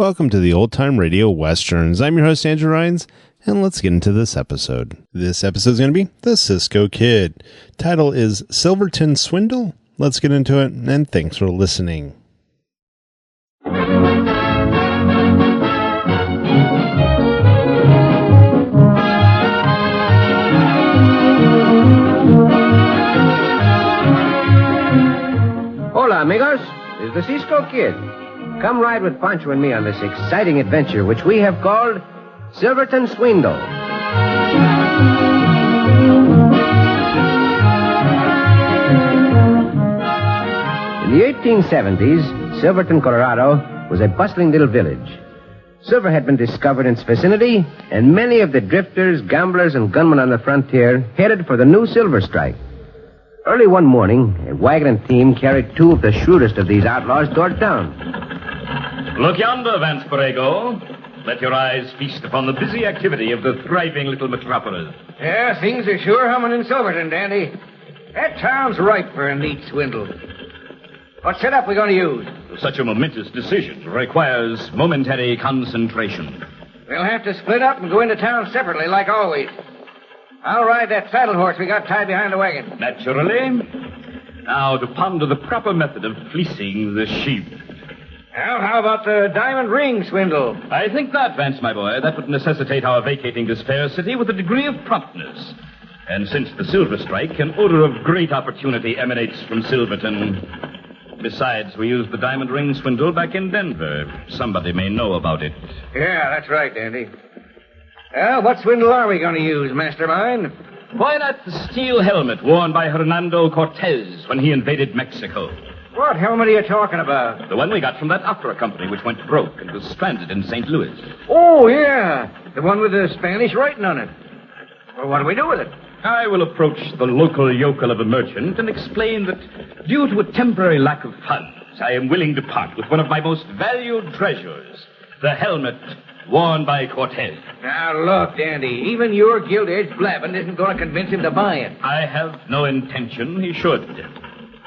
Welcome to the Old Time Radio Westerns. I'm your host, Andrew Rhynes, and let's get into this episode. This episode is going to be The Cisco Kid. Title is Silverton Swindle. Let's get into it, and thanks for listening. Hola, amigos. This is the Cisco Kid. Come ride with Poncho and me on this exciting adventure, which we have called Silverton Swindle. In the 1870s, Silverton, Colorado, was a bustling little village. Silver had been discovered in its vicinity, and many of the drifters, gamblers, and gunmen on the frontier headed for the new silver strike. Early one morning, a wagon and team carried two of the shrewdest of these outlaws toward town. Look yonder, Vance Borrego. Let your eyes feast upon the busy activity of the thriving little metropolis. Yeah, things are sure humming in Silverton, Dandy. That town's ripe for a neat swindle. What setup we going to use? Such a momentous decision requires momentary concentration. We'll have to split up and go into town separately, like always. I'll ride that saddle horse we got tied behind the wagon. Naturally. Now, to ponder the proper method of fleecing the sheep. Well, how about the diamond ring swindle? I think that, Vance, my boy, that would necessitate our vacating this fair city with a degree of promptness. And since the silver strike, an odor of great opportunity emanates from Silverton. Besides, we used the diamond ring swindle back in Denver. Somebody may know about it. Yeah, that's right, Dandy. Well, what swindle are we going to use, mastermind? Why not the steel helmet worn by Hernando Cortez when he invaded Mexico? What helmet are you talking about? The one we got from that opera company which went broke and was stranded in St. Louis. Oh, yeah. The one with the Spanish writing on it. Well, what do we do with it? I will approach the local yokel of a merchant and explain that due to a temporary lack of funds, I am willing to part with one of my most valued treasures, the helmet worn by Cortez. Now, look, Dandy, even your gilt-edged blabbing isn't going to convince him to buy it. I have no intention he should.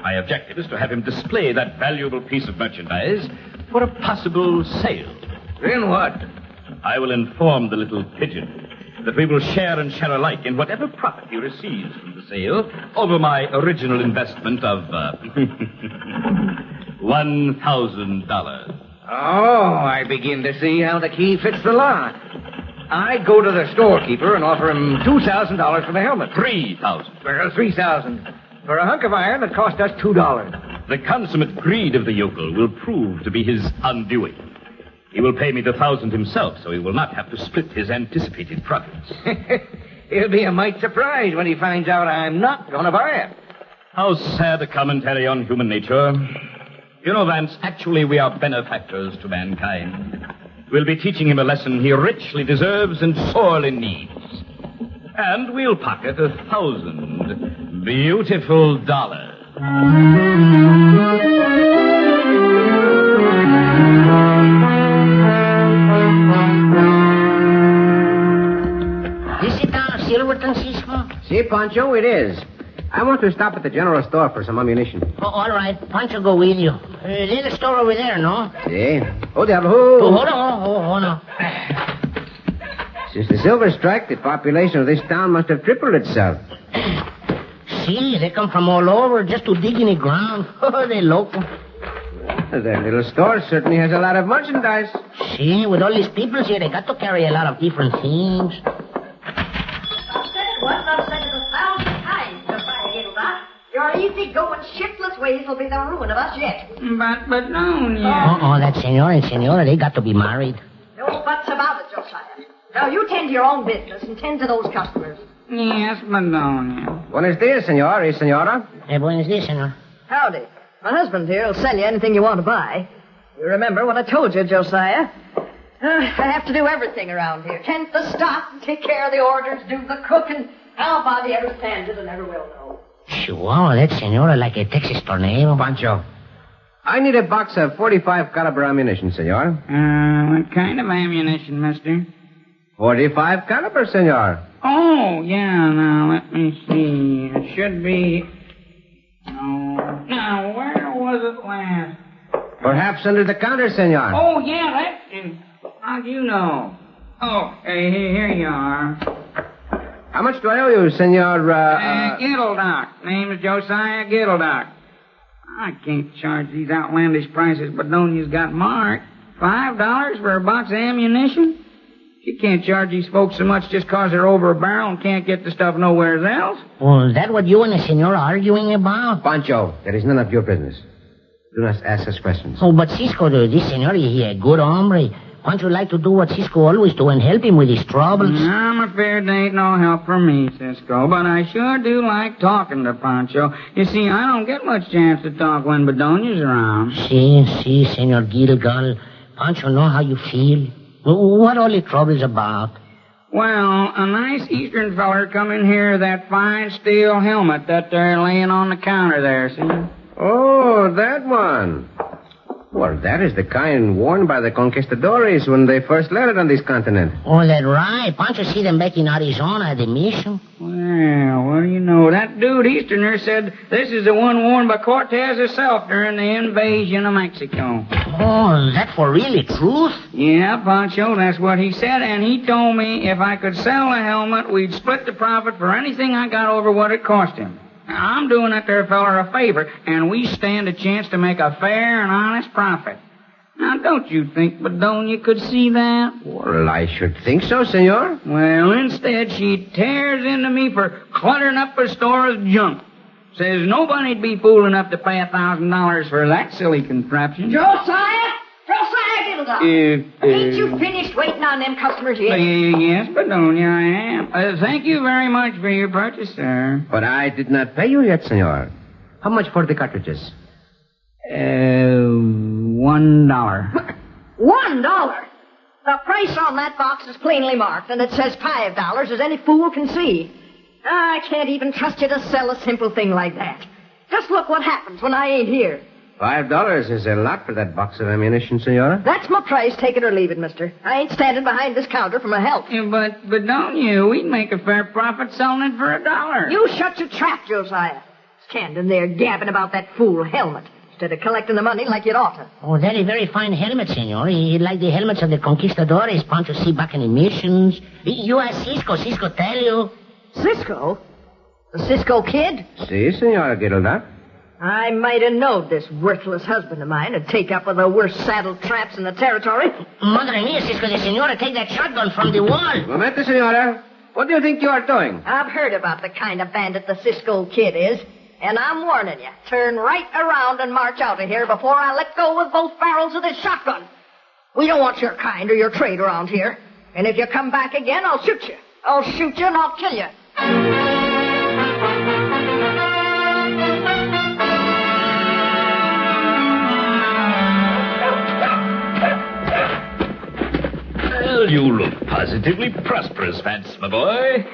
My objective is to have him display that valuable piece of merchandise for a possible sale. Then what? I will inform the little pigeon that we will share and share alike in whatever profit he receives from the sale over my original investment of $1,000. Oh, I begin to see how the key fits the lock. I'd go to the storekeeper and offer him $2,000 for the helmet. $3,000. Well, $3,000. For a hunk of iron that cost us $2. The consummate greed of the yokel will prove to be his undoing. He will pay me the $1,000 himself, so he will not have to split his anticipated profits. He'll be a mite surprised when he finds out I'm not going to buy it. How sad a commentary on human nature. You know, Vance, actually we are benefactors to mankind. We'll be teaching him a lesson he richly deserves and sorely needs. And we'll pocket $1,000 beautiful dollars. Is it down Silverton, Cisco? Si, Poncho, it is. I want to stop at the general store for some ammunition. Oh, all right. Poncho go with you. There's a store over there, no? Si. Oh, diablo. Oh, hold on. Since the silver strike, the population of this town must have tripled itself. See, they come from all over just to dig in the ground. Oh, they're local. That little store certainly has a lot of merchandise. See, with all these people here, they got to carry a lot of different things. Your easy-going, shiftless ways will be the ruin of us yet. But no, yeah. Oh, that senora and senora, they got to be married. No buts about it, Josiah. Now, you tend to your own business and tend to those customers. Yes, but no, yeah. Buenos dias, senor y senora. Buenos dias, senor. Howdy. My husband here will sell you anything you want to buy. You remember what I told you, Josiah. I have to do everything around here. Tend the stock, take care of the orders, do the cooking. Nobody ever stands it and never will know. Wow, that senora like a Texas tornado. Pancho, I need a box of 45 caliber ammunition, senor. What kind of ammunition, mister? 45 caliber, senor. Oh, yeah, now, let me see. It should be... No, now, where was it last? Perhaps under the counter, senor. Oh, yeah, How do you know? Oh, here you are. How much do I owe you, Senor, Gittledock. Name is Josiah Gittledock. I can't charge these outlandish prices Bedonia's got marked. $5 for a box of ammunition? She can't charge these folks so much just 'cause they're over a barrel and can't get the stuff nowhere else. Oh, is that what you and the senor are arguing about? Pancho, that is none of your business. Do not ask us questions. Oh, but Cisco, this senor, he a good hombre. Pancho like to do what Cisco always do and help him with his troubles. I'm afraid there ain't no help for me, Cisco, but I sure do like talking to Poncho. You see, I don't get much chance to talk when Bedonia's around. See, Senor Gilgal. Pancho know how you feel. What all the trouble's about? Well, a nice eastern feller come in here with that fine steel helmet that they're laying on the counter there, see? Oh, that one. Well, that is the kind worn by the conquistadores when they first landed on this continent. Oh, that right. Pancho see them back in Arizona at the mission. Well, what do you know? That dude Easterner said this is the one worn by Cortez himself during the invasion of Mexico. Oh, is that for really truth? Yeah, Poncho, that's what he said, and he told me if I could sell the helmet, we'd split the profit for anything I got over what it cost him. Now, I'm doing that there feller a favor, and we stand a chance to make a fair and honest profit. Now, don't you think Bedonia could see that? Well, I should think so, senor. Well, instead, she tears into me for cluttering up her store with junk. Says nobody'd be fool enough to pay $1,000 for that silly contraption. Josiah, Gittledock. Ain't you finished waiting on them customers yet? Yes, Bedonia, I am. Thank you very much for your purchase, sir. But I did not pay you yet, senor. How much for the cartridges? $1. $1? The price on that box is plainly marked, and it says $5, as any fool can see. I can't even trust you to sell a simple thing like that. Just look what happens when I ain't here. $5 is a lot for that box of ammunition, senora. That's my price. Take it or leave it, mister. I ain't standing behind this counter for my help. Yeah, but don't you? We'd make a fair profit selling it for $1. You shut your trap, Josiah. Standing there gabbing about that fool helmet instead of collecting the money like you'd ought to. Oh, that a very fine helmet, senor. He like the helmets of the conquistadores Pancho see back in the missions. You ask Cisco. Cisco tell you. Cisco? The Cisco Kid? Si, senora Gittledock. I might have known this worthless husband of mine would take up with the worst saddle traps in the territory. Madre mia, Cisco, the senora take that shotgun from the wall. Momento, senora. What do you think you are doing? I've heard about the kind of bandit the Cisco Kid is, and I'm warning you. Turn right around and march out of here before I let go with both barrels of this shotgun. We don't want your kind or your trade around here. And if you come back again, I'll shoot you. I'll shoot you and I'll kill you. Well, you look positively prosperous, Vance, my boy.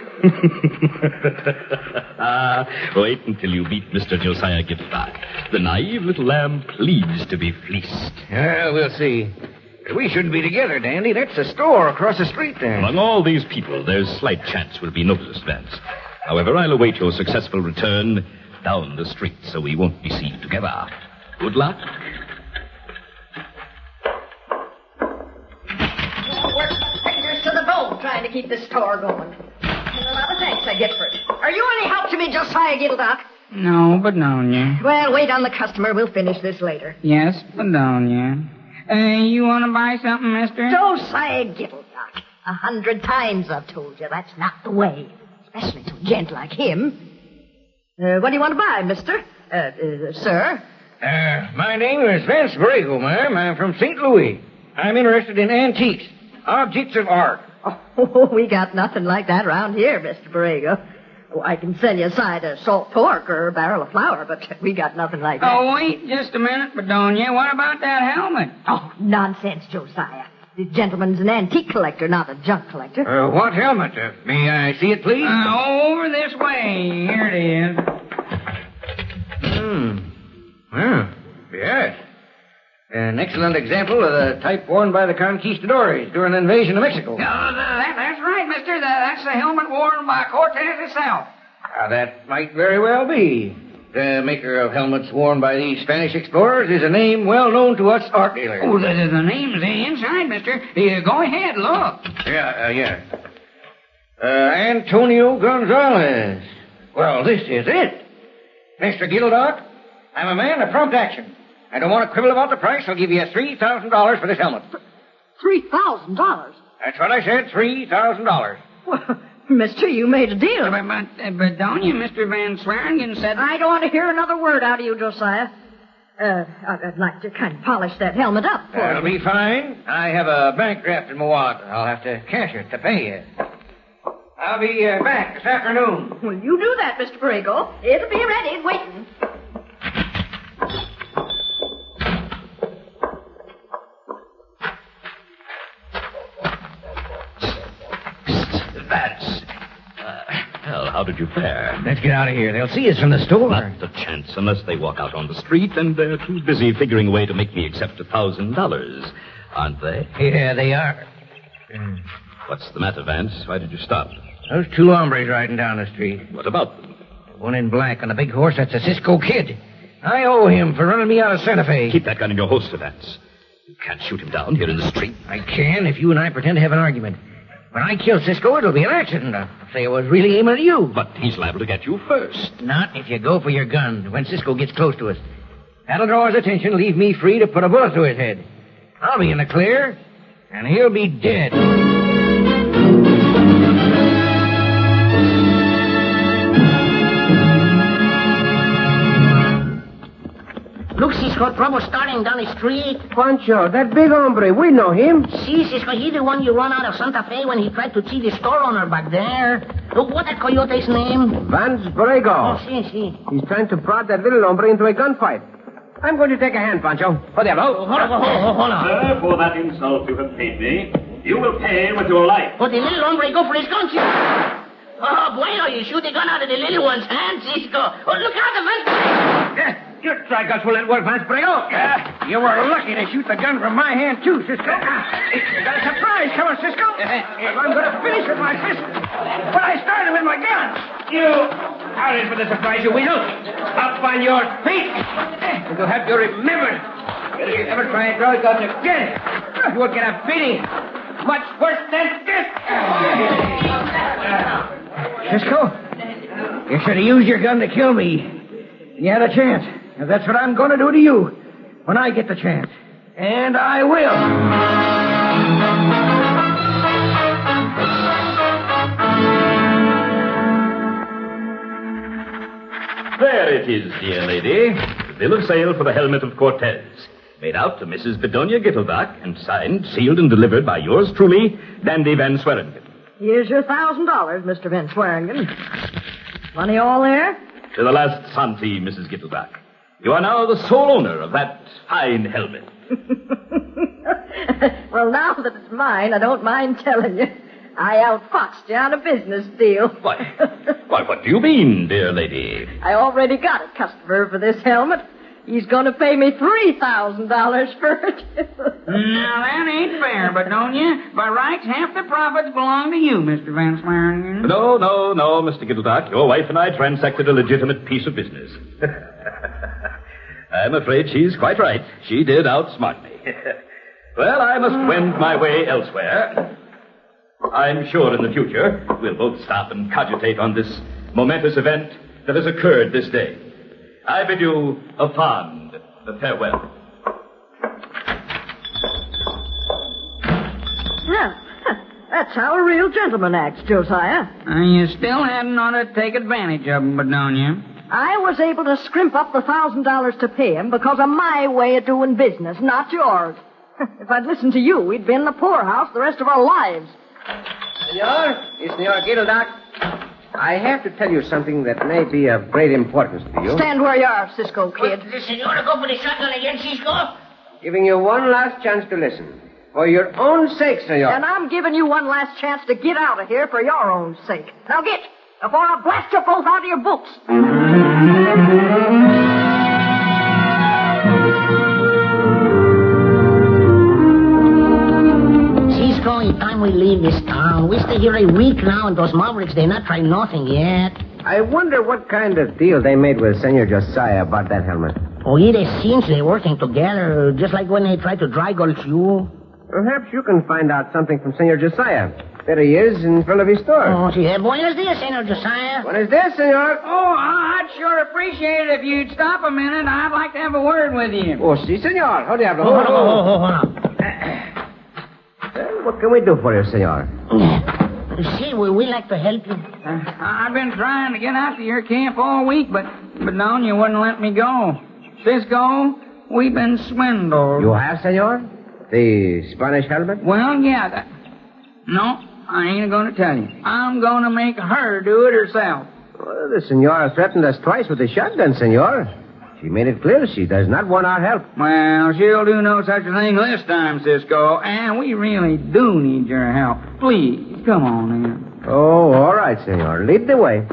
Wait until you meet Mr. Josiah Gittledock. The naive little lamb pleased to be fleeced. We'll see. We shouldn't be together, Dandy. That's the store across the street there. Among all these people, there's slight chance we'll be noticed, Vance. However, I'll await your successful return down the street so we won't be seen together. Good luck. Fingers to the bone trying to keep this store going. And a lot of thanks I get for it. Are you any help to me, Josiah Gittledock? No, Bedonia. Well, wait on the customer. We'll finish this later. Yes, Bedonia. You want to buy something, mister? Josiah Gittledock. 100 times I've told you that's not the way. Especially to a gent like him. What do you want to buy, mister? Sir? My name is Vance Borrego, ma'am. I'm from St. Louis. I'm interested in antiques, objects of art. Oh, we got nothing like that around here, Mr. Borrego. Oh, I can sell you a side of salt pork or a barrel of flour, but we got nothing like that. Oh, wait just a minute, Bedonia. What about that helmet? Oh, nonsense, Josiah. The gentleman's an antique collector, not a junk collector. What helmet? May I see it, please? Over this way. Here it is. Well, yes. An excellent example of the type worn by the conquistadores during the invasion of Mexico. That's right, mister. That's the helmet worn by Cortez himself. That might very well be. The maker of helmets worn by these Spanish explorers is a name well known to us art dealers. Oh, the name's inside, mister. Go ahead, look. Yeah. Antonio Gonzalez. Well, this is it. Mr. Gildock, I'm a man of prompt action. I don't want to quibble about the price. I'll give you $3,000 for this helmet. $3,000? That's what I said, $3,000. Well, mister, you made a deal. But don't you, Mr. Van Swearingen said... I don't want to hear another word out of you, Josiah. I'd like to kind of polish that helmet up for That'll you. be fine. I have a bank draft in my wallet. I'll have to cash it to pay you. I'll be back this afternoon. Well, you do that, Mr. Borrego. It'll be ready and waiting. Well, how did you fare? Let's get out of here. They'll see us from the store. Not a chance unless they walk out on the street and they're too busy figuring a way to make me accept $1,000, aren't they? Yeah, they are. What's the matter, Vance? Why did you stop? Those two hombres riding down the street. What about them? One in black on a big horse, that's a Cisco Kid. I owe him for running me out of Santa Fe. Keep that gun in your holster, Vance. You can't shoot him down here in the street. I can if you and I pretend to have an argument. When I kill Cisco, it'll be an accident. I'll say I was really aiming at you. But he's liable to get you first. Not if you go for your gun when Cisco gets close to us. That'll draw his attention, leave me free to put a bullet through his head. I'll be in the clear, and he'll be dead. Look, Cisco, trouble starting down the street. Poncho, that big hombre, we know him. See, Cisco, he the one you run out of Santa Fe when he tried to cheat the store owner back there. Look, what that coyote's name? Vance Borrego. Oh, see. He's trying to prod that little hombre into a gunfight. I'm going to take a hand, Poncho. For the Hold on. Sir, for that insult you have paid me, you will pay with your life. But the little hombre go for his gun, Cisco. Oh, bueno, you shoot the gun out of the little one's hand, Cisco. Oh, look out, the Vance. You try guts will let work, Vance Borrego. You were lucky to shoot the gun from my hand, too, Cisco. You got a surprise coming, Cisco. I'm going to finish with my fist. But I started with my gun. You out in for the surprise, you weasel. Up on your feet. You'll have to remember. If you ever try and draw a gun again, you will get a beating much worse than this. Cisco, you should have used your gun to kill me. You had a chance. And that's what I'm going to do to you when I get the chance. And I will. There it is, dear lady. The bill of sale for the helmet of Cortez. Made out to Mrs. Bedonia Gittleback and signed, sealed, and delivered by yours truly, Dandy Van Swearingen. Here's your $1,000, Mr. Van Swearingen. Money all there? To the last centime, Mrs. Gittleback. You are now the sole owner of that fine helmet. Well, now that it's mine, I don't mind telling you. I outfoxed you on a business deal. Why, what do you mean, dear lady? I already got a customer for this helmet. He's going to pay me $3,000 for it. Now, that ain't fair, but don't you? By rights, half the profits belong to you, Mr. Van Swearingen. No, Mr. Gittleback. Your wife and I transacted a legitimate piece of business. I'm afraid she's quite right. She did outsmart me. Well, I must wend my way elsewhere. I'm sure in the future we'll both stop and cogitate on this momentous event that has occurred this day. I bid you a fond farewell. Well, that's how a real gentleman acts, Josiah. You still hadn't ought to take advantage of him, but don't you? I was able to scrimp up the $1,000 to pay him because of my way of doing business, not yours. If I'd listened to you, we'd be in the poorhouse the rest of our lives. Senor Gittleback. I have to tell you something that may be of great importance to you. Stand where you are, Cisco Kid. The senora go for the shotgun again, Cisco? Giving you one last chance to listen. For your own sake, senor. And I'm giving you one last chance to get out of here for your own sake. Now get, before I blast you both out of your boots. Cisco, it's time we leave this town. We stay here a week now, and those mavericks, they're not trying nothing yet. I wonder what kind of deal they made with Senor Josiah about that helmet. Oh, it seems they're working together, just like when they tried to dry gulch you. Perhaps you can find out something from Senor Josiah. There he is in front of his store. Oh, sí. Buenos dias, Senor Josiah. What is this, senor? Oh, I'd sure appreciate it if you'd stop a minute. I'd like to have a word with you. Oh, si, senor. How diablo? Hold on. What can we do for you, senor? See, we like to help you. I've been trying to get out to your camp all week, but Don, you wouldn't let me go. Cisco, we've been swindled. You have, senor? The Spanish helmet? Well, yeah. No, I ain't going to tell you. I'm going to make her do it herself. Well, the senora threatened us twice with a shotgun, senor. She made it clear she does not want our help. Well, she'll do no such a thing this time, Cisco, and we really do need your help. Please, come on in. Oh, all right, senor. Lead the way.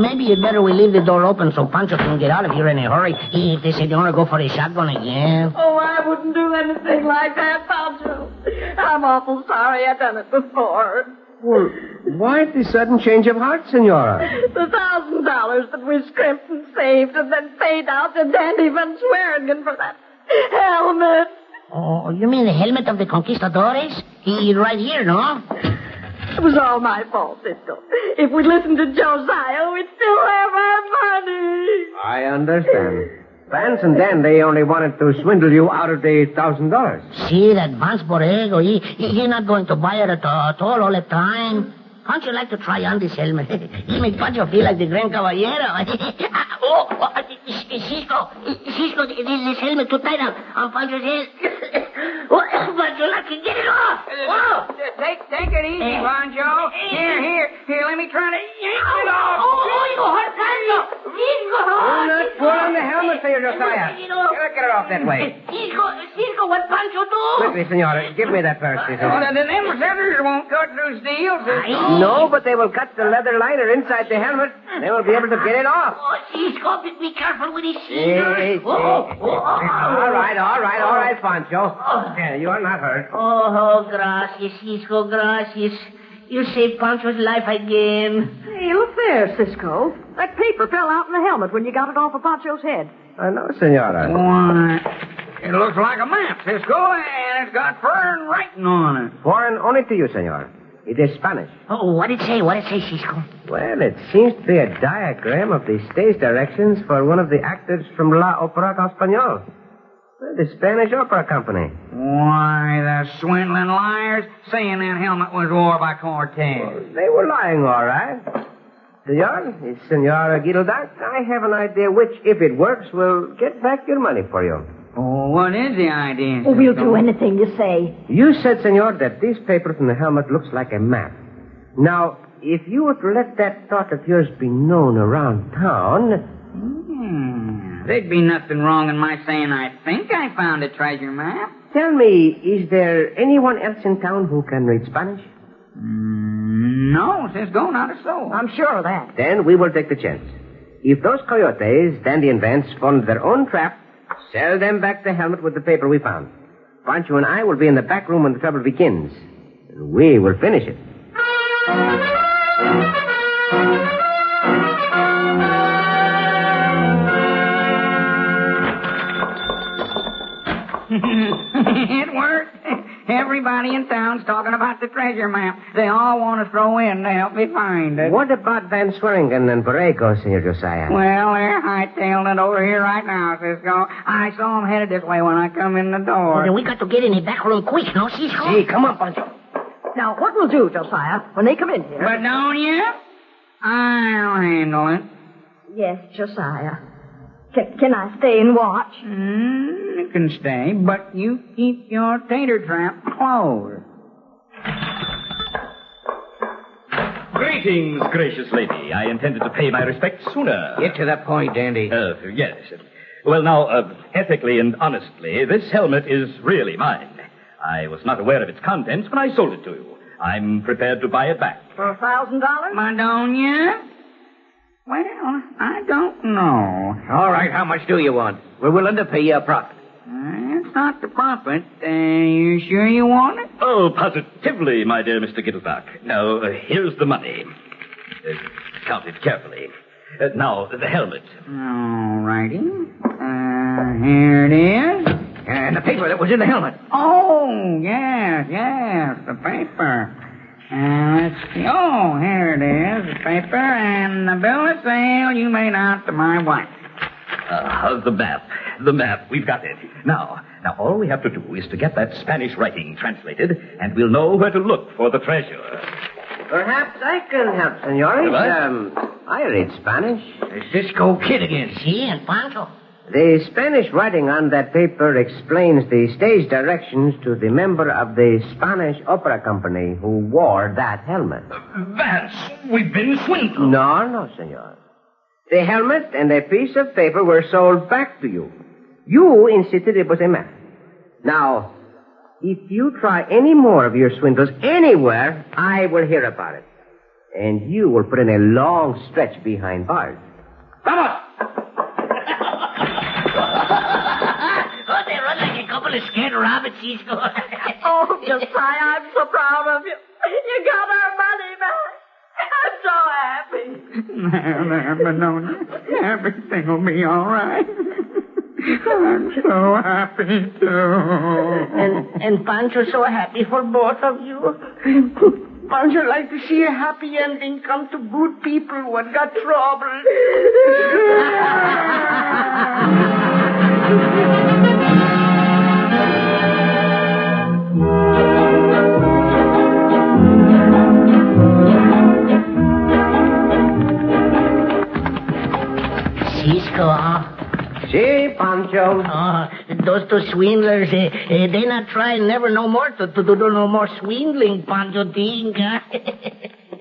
Maybe you'd better we leave the door open so Poncho can get out of here in a hurry if the senora go for a shotgun again. Oh, I wouldn't do anything like that, Poncho. I'm awful sorry I done it before. Well, why the sudden change of heart, senora? The $1,000 that we scrimped and saved and then paid out to Dandy Van Swearingen for that helmet. Oh, you mean the helmet of the conquistadores? He's right here, no? It was all my fault, Cisco. If we'd listened to Josiah, we'd still have our money. I understand. Vance and Dan, they only wanted to swindle you out of the $1,000. See, that Vance Borrego, he's not going to buy it at all the time. Poncho like to try on this helmet. He makes Poncho feel like the Gran Caballero. Cisco, this helmet too tight on Poncho's head. Poncho, like to get it off. Whoa. Take it easy, Poncho. Here, let me try to yank it off. You hurt Poncho. Cisco. Do not pull on the helmet, Senor Josiah. Get it off that way. Cisco, what Poncho do? Quickly, senora. Give me that first, Cisco. Well, the scissors won't cut through steel, Cisco. No, but they will cut the leather liner inside the helmet. They will be able to get it off. Oh, Cisco, be careful with his Hey, scissors. All right, Poncho. Yeah, you are not hurt. Oh, gracias, Cisco, gracias. You saved Poncho's life again. Hey, look there, Cisco. That paper fell out in the helmet when you got it off of Poncho's head. I know, senora. Why, it looks like a map, Cisco, and it's got foreign writing on it. Foreign only to you, senor. It is Spanish. Oh, what did it say, Cisco? Well, it seems to be a diagram of the stage directions for one of the actors from La Opera Español. Well, the Spanish Opera Company. Why, the swindling liars saying that helmet was wore by Cortez. Well, they were lying, all right. Senora Gilda, I have an idea which, if it works, will get back your money for you. Oh, what is the idea? Oh, we'll do anything you say. You said, senor, that this paper from the helmet looks like a map. Now, if you were to let that thought of yours be known around town... There'd be nothing wrong in my saying I think I found a treasure map. Tell me, is there anyone else in town who can read Spanish? No, Cisco, not a soul. I'm sure of that. Then we will take the chance. If those coyotes, Dandy and Vance, fall into their own trap, sell them back the helmet with the paper we found. Poncho and I will be in the back room when the trouble begins. And we will finish it. It worked. Everybody in town's talking about the treasure map. They all want to throw in to help me find it. What about Van Swearingen and Borrego, Senor Josiah? Well, they're hightailing it over here right now, Cisco. I saw them headed this way when I come in the door. Well, then we got to get in the back room quick, no, Cisco? See, come on, Poncho. Now, what we'll do, Josiah, when they come in here... But don't you? I'll handle it. Yes, Josiah. Can I stay and watch? You can stay, but you keep your tater trap closed. Greetings, gracious lady. I intended to pay my respects sooner. Get to the point, Dandy. Yes. Well, now, ethically and honestly, this helmet is really mine. I was not aware of its contents when I sold it to you. I'm prepared to buy it back. For $1,000? Madonia? Well, I don't know. All right, how much do you want? We're willing to pay you a profit. It's not the profit. You sure you want it? Oh, positively, my dear Mr. Gittleback. Now, here's the money. Count it carefully. Now, the helmet. All righty. Here it is. And the paper that was in the helmet. Oh, yes, the paper. Let's see. Oh, here it is, the paper, and the bill of sale you made out to my wife. The map. We've got it. Now, all we have to do is to get that Spanish writing translated, and we'll know where to look for the treasure. Perhaps I can help, senores. I read Spanish. Cisco Kid again. Si, and Poncho. The Spanish writing on that paper explains the stage directions to the member of the Spanish Opera Company who wore that helmet. Vance, we've been swindled. No, senor. The helmet and a piece of paper were sold back to you. You insisted it was a map. Now, if you try any more of your swindles anywhere, I will hear about it. And you will put in a long stretch behind bars. Vamos! Oh, they run like a couple of scared rabbits, Cisco. Oh, Josiah, I'm so proud of you. You got our money back. I'm so happy. There, Benoni. Everything will be all right. I'm so happy, too. And Pancho's so happy for both of you. Pancho like to see a happy ending come to good people what got trouble. Cisco, huh? Si, Poncho. Those two swindlers, they not try never no more to do no more swindling, Poncho think, huh?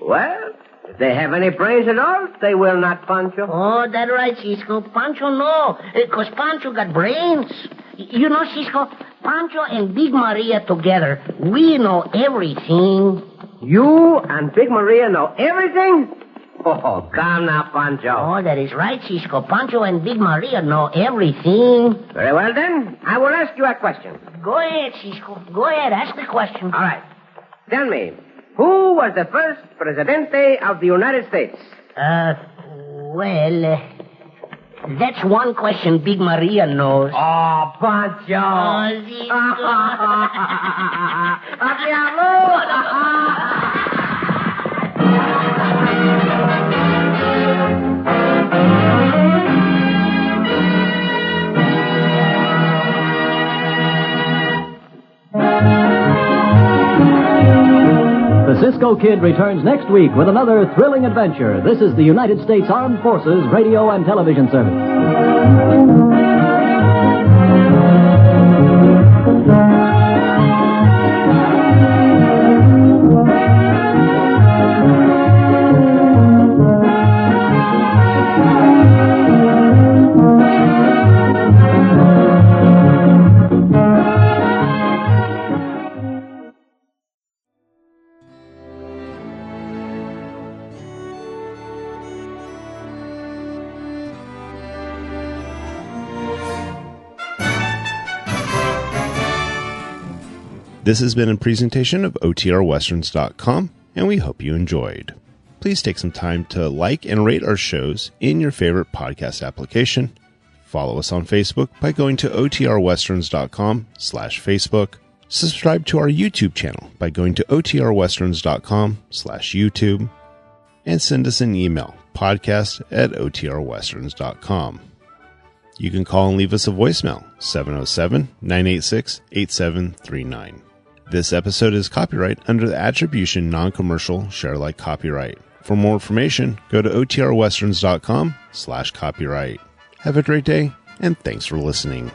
Well, if they have any brains at all, they will not, Poncho. Oh, that's right, Cisco. Poncho no, because Poncho got brains. You know, Cisco, Poncho and Big Maria together, we know everything. You and Big Maria know everything? Oh, come now, Poncho. Oh, that is right, Cisco. Poncho and Big Maria know everything. Very well, then. I will ask you a question. Go ahead, Cisco. Go ahead, ask the question. All right. Tell me, who was the first Presidente of the United States? That's one question Big Maria knows. Oh, Poncho. Oh, Cisco. The Cisco Kid returns next week with another thrilling adventure. This is the United States Armed Forces Radio and Television Service. This has been a presentation of OTRWesterns.com, and we hope you enjoyed. Please take some time to like and rate our shows in your favorite podcast application. Follow us on Facebook by going to OTRWesterns.com/Facebook. Subscribe to our YouTube channel by going to OTRWesterns.com/YouTube. And send us an email, podcast@OTRWesterns.com. You can call and leave us a voicemail, 707-986-8739. This episode is copyright under the Attribution Non-Commercial Share-alike copyright. For more information, go to OTRWesterns.com/copyright. Have a great day, and thanks for listening.